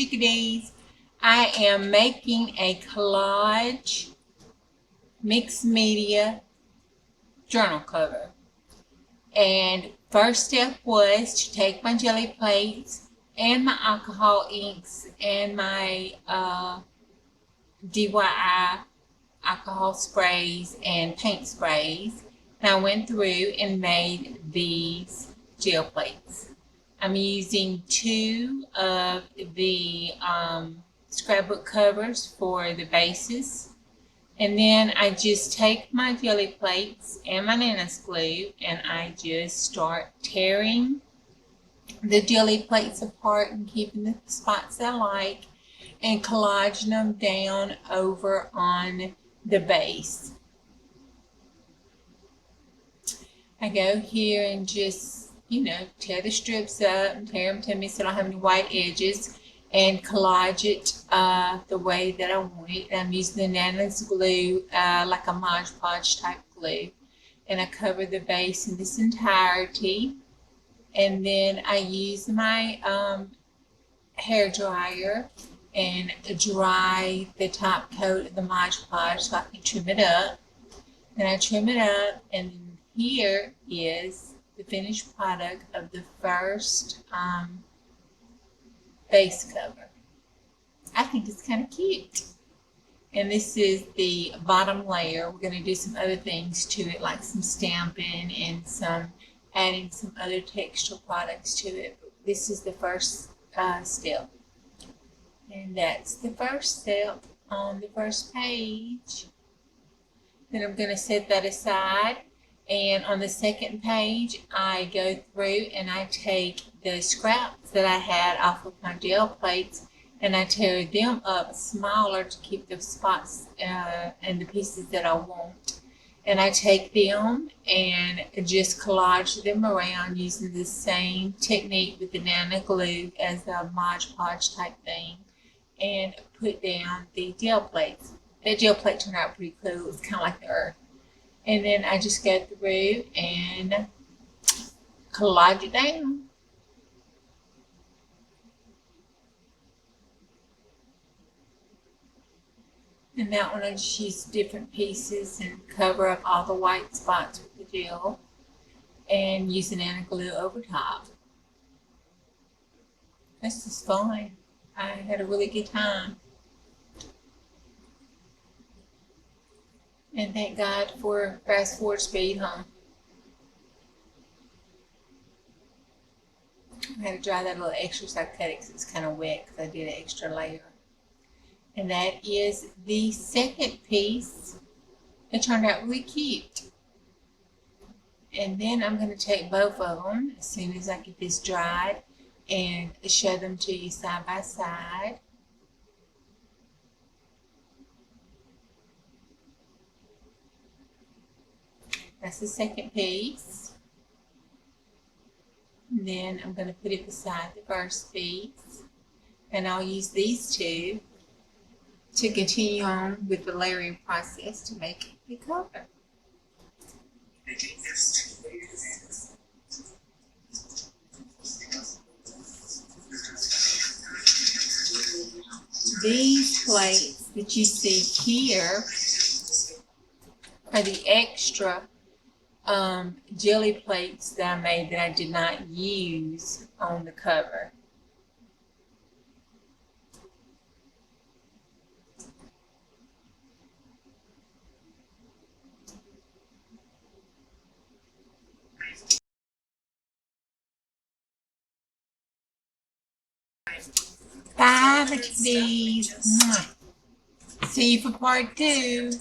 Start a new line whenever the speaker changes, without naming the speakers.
chickadees. I am making a collage mixed media journal cover. And first step was to take my Geli plates and my alcohol inks and my DYI alcohol sprays and paint sprays. And I went through and made these gel plates. I'm using 2 of the scrapbook covers for the bases. And then I just take my Geli plates and my Nana's glue and I just start tearing the Geli plates apart and keeping the spots I like and collaging them down over on the base. I go here and just, tear the strips up and tear them to me so I don't have any white edges and collage it the way that I want it. I'm using the Nana's glue, like a Mod Podge type glue. And I cover the base in this entirety. And then I use my hair dryer and dry the top coat of the Mod Podge so I can trim it up. Then I trim it up, and then here is the finished product of the first base cover. I think it's kind of cute. And this is the bottom layer. We're going to do some other things to it, like some stamping and adding some other textile products to it. But this is the first step. And that's the first step on the first page. Then I'm going to set that aside. And on the second page, I go through and I take the scraps that I had off of my gel plates and I tear them up smaller to keep the spots and the pieces that I want. And I take them and just collage them around using the same technique with the Nana glue as a Mod Podge type thing and put down the gel plates. That gel plate turned out pretty cool. It's kind of like the earth. And then I just go through and collage it down. And that one I just use different pieces and cover up all the white spots with the gel and use an Nana glue over top. This is fun. I had a really good time. And thank God for fast forward speed, huh? I had to dry that a little extra so I cut it because it's kind of wet because I did an extra layer. And that is the second piece. It turned out really cute. And then I'm going to take both of them as soon as I get this dried and show them to you side by side. That's the second piece. And then I'm going to put it beside the first piece. And I'll use these two to continue on with the layering process to make the cover. These plates that you see here are the extra Geli plates that I made that I did not use on the cover. Bye, chickadees. See you for part 2.